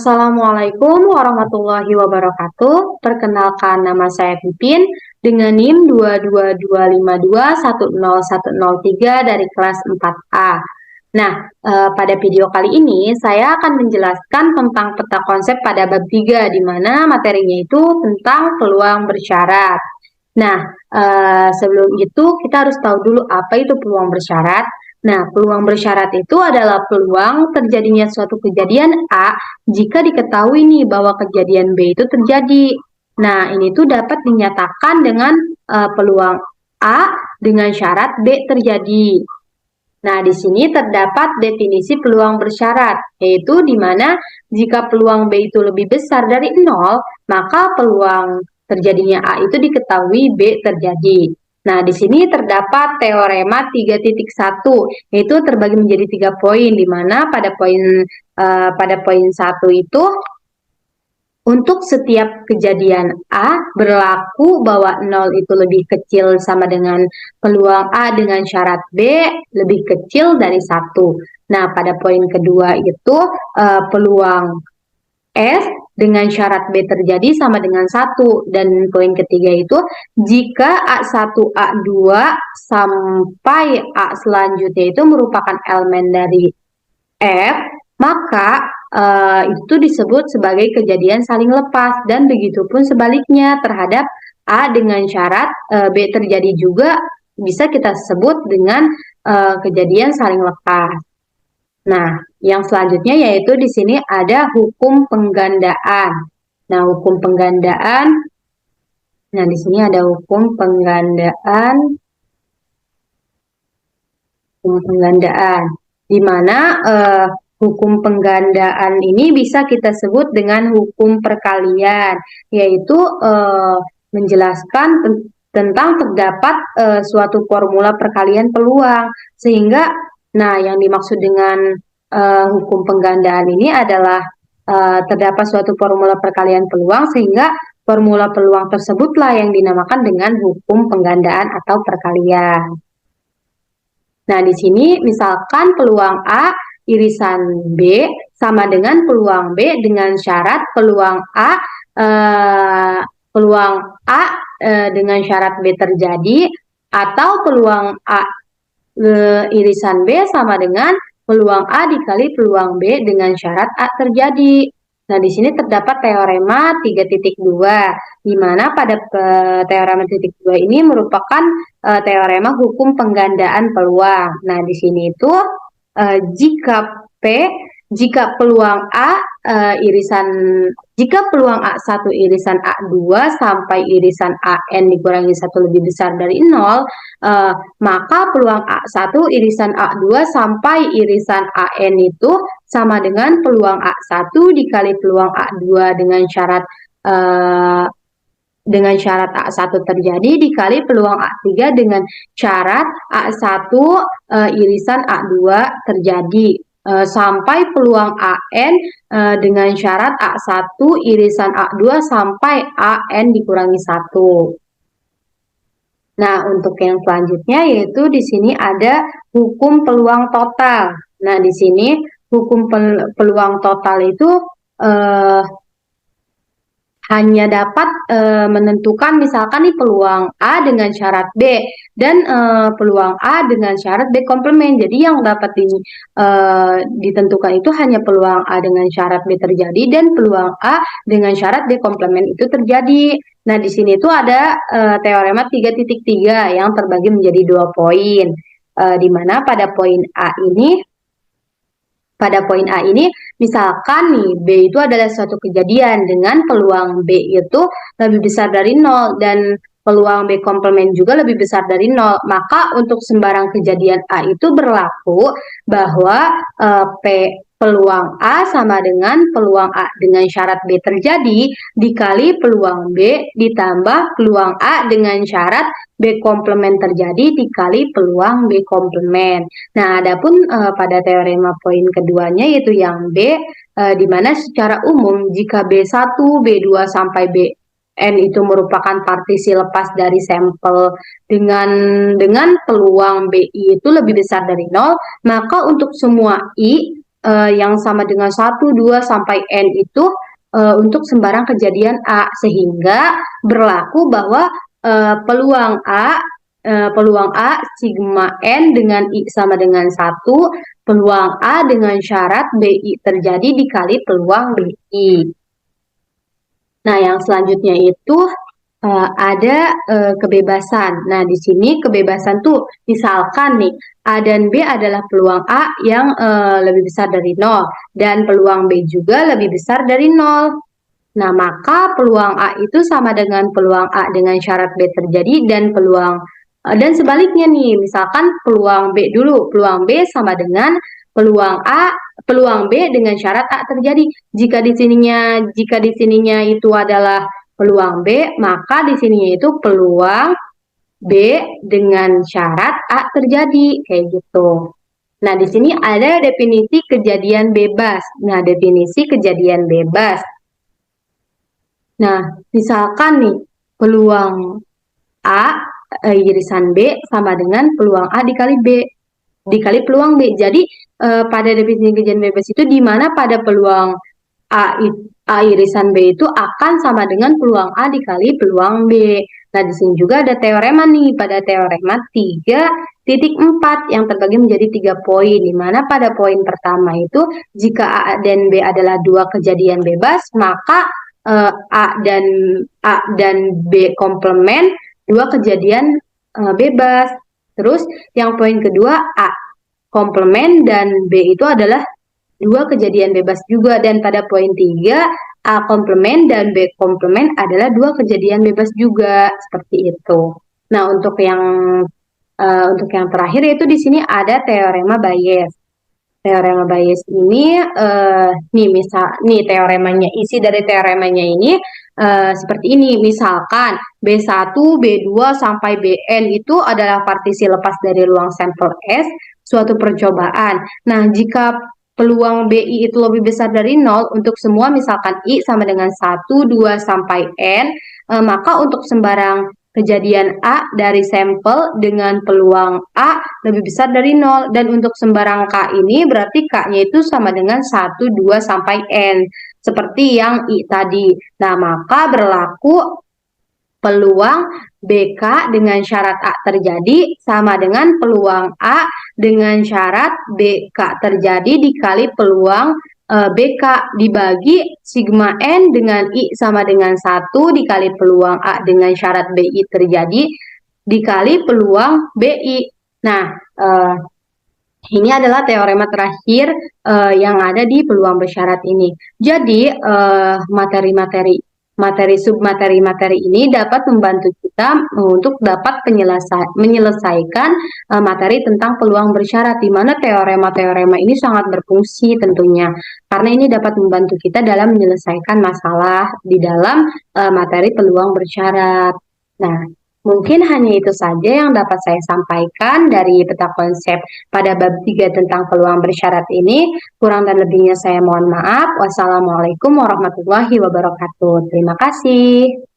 Assalamualaikum warahmatullahi wabarakatuh. Perkenalkan, nama saya Pipin dengan NIM 22252101003 dari kelas 4A. Nah, pada video kali ini saya akan menjelaskan tentang peta konsep pada bab 3, di mana materinya itu tentang peluang bersyarat. Nah, sebelum itu kita harus tahu dulu apa itu peluang bersyarat. Nah, peluang bersyarat itu adalah peluang terjadinya suatu kejadian A jika diketahui nih bahwa kejadian B itu terjadi. Nah, ini tuh dapat dinyatakan dengan peluang A dengan syarat B terjadi. Nah, di sini terdapat definisi peluang bersyarat, yaitu di mana jika peluang B itu lebih besar dari 0, maka peluang terjadinya A itu diketahui B terjadi. Nah, di sini terdapat teorema 3.1, yaitu terbagi menjadi 3 poin, di mana pada poin 1 itu untuk setiap kejadian A berlaku bahwa 0 itu lebih kecil sama dengan peluang A dengan syarat B lebih kecil dari 1. Nah, pada poin kedua itu peluang S dengan syarat B terjadi sama dengan 1. Dan poin ketiga itu jika A1, A2 sampai A selanjutnya itu merupakan elemen dari F, maka itu disebut sebagai kejadian saling lepas, dan begitupun sebaliknya terhadap A dengan syarat B terjadi juga bisa kita sebut dengan kejadian saling lepas. Nah, yang selanjutnya yaitu di sini ada hukum penggandaan. Nah, hukum penggandaan. Nah, di sini ada hukum penggandaan. Di mana hukum penggandaan ini bisa kita sebut dengan hukum perkalian, yaitu menjelaskan tentang terdapat suatu formula perkalian peluang, sehingga yang dimaksud dengan hukum penggandaan ini adalah terdapat suatu formula perkalian peluang, sehingga formula peluang tersebutlah yang dinamakan dengan hukum penggandaan atau perkalian. Nah, di sini misalkan peluang A irisan B sama dengan peluang B dengan syarat peluang A dengan syarat B terjadi, atau peluang A irisan B sama dengan peluang A dikali peluang B dengan syarat A terjadi. Nah, di sini terdapat teorema 3.2, di mana pada teorema 3.2 ini merupakan teorema hukum penggandaan peluang. Nah, di sini itu jika peluang A1 irisan A2 sampai irisan AN dikurangi 1 lebih besar dari 0, maka peluang A1 irisan A2 sampai irisan AN itu sama dengan peluang A1 dikali peluang A2 dengan syarat A1 terjadi dikali peluang A3 dengan syarat A1 irisan A2 terjadi, sampai peluang AN dengan syarat A1 irisan A2 sampai AN dikurangi 1. Nah, untuk yang selanjutnya yaitu di sini ada hukum peluang total. Nah, di sini hukum peluang total itu hanya dapat menentukan misalkan nih peluang A dengan syarat B dan peluang A dengan syarat B komplement. Jadi yang dapat ditentukan itu hanya peluang A dengan syarat B terjadi dan peluang A dengan syarat B komplement itu terjadi. Nah, di sini itu ada teorema 3.3 yang terbagi menjadi 2 poin, di mana pada poin A ini misalkan nih B itu adalah suatu kejadian dengan peluang B itu lebih besar dari 0 dan peluang B komplement juga lebih besar dari 0, maka untuk sembarang kejadian A itu berlaku bahwa peluang A sama dengan peluang A dengan syarat B terjadi dikali peluang B ditambah peluang A dengan syarat B komplement terjadi dikali peluang B komplement. Nah, adapun pada teorema poin keduanya yaitu yang B, di mana secara umum jika B1, B2 sampai Bn itu merupakan partisi lepas dari sampel dengan peluang BI itu lebih besar dari 0, maka untuk semua I yang sama dengan 1, 2, sampai N itu untuk sembarang kejadian A, sehingga berlaku bahwa peluang A sigma N dengan I sama dengan 1, peluang A dengan syarat BI terjadi dikali peluang BI. Nah, yang selanjutnya itu ada kebebasan. Nah, di sini kebebasan tuh misalkan nih A dan B adalah peluang A yang lebih besar dari 0 dan peluang B juga lebih besar dari 0. Nah, maka peluang A itu sama dengan peluang A dengan syarat B terjadi dan dan sebaliknya nih, misalkan peluang B dulu, peluang B sama dengan peluang B dengan syarat A terjadi. Jika di sininya itu adalah peluang B, maka di sininya itu peluang B dengan syarat A terjadi, kayak gitu. Nah, di sini ada definisi kejadian bebas. Nah, definisi kejadian bebas. Nah, misalkan nih, peluang A irisan B sama dengan peluang A dikali B, dikali peluang B. Jadi, pada definisi kejadian bebas itu di mana pada peluang A irisan B itu akan sama dengan peluang A dikali peluang B. Nah, di sini juga ada teorema nih, pada teorema 3.4 yang terbagi menjadi 3 poin, di mana pada poin pertama itu jika A dan B adalah dua kejadian bebas, maka A dan B komplement dua kejadian bebas. Terus yang poin kedua A komplement dan B itu adalah dua kejadian bebas juga, dan pada poin 3 A komplement dan B komplement adalah dua kejadian bebas juga, seperti itu. Nah, untuk yang terakhir yaitu di sini ada teorema Bayes. Teorema Bayes ini nih teoremanya, isi dari teoremanya ini seperti ini. Misalkan B1, B2 sampai Bn itu adalah partisi lepas dari ruang sampel S suatu percobaan. Nah, jika peluang BI itu lebih besar dari 0 untuk semua, misalkan I sama dengan 1, 2 sampai N, maka untuk sembarang kejadian A dari sampel dengan peluang A lebih besar dari 0. Dan untuk sembarang K ini berarti K-nya itu sama dengan 1, 2, sampai N. Seperti yang I tadi. Nah, maka berlaku peluang BK dengan syarat A terjadi sama dengan peluang A dengan syarat BK terjadi dikali peluang BK dibagi sigma N dengan I sama dengan 1 dikali peluang A dengan syarat BI terjadi dikali peluang BI. Nah, ini adalah teorema terakhir yang ada di peluang bersyarat ini. Jadi, materi ini dapat membantu kita untuk dapat menyelesaikan materi tentang peluang bersyarat, di mana teorema-teorema ini sangat berfungsi tentunya, karena ini dapat membantu kita dalam menyelesaikan masalah di dalam materi peluang bersyarat. Nah, mungkin hanya itu saja yang dapat saya sampaikan dari peta konsep pada bab 3 tentang peluang bersyarat ini. Kurang dan lebihnya saya mohon maaf. Wassalamualaikum warahmatullahi wabarakatuh. Terima kasih.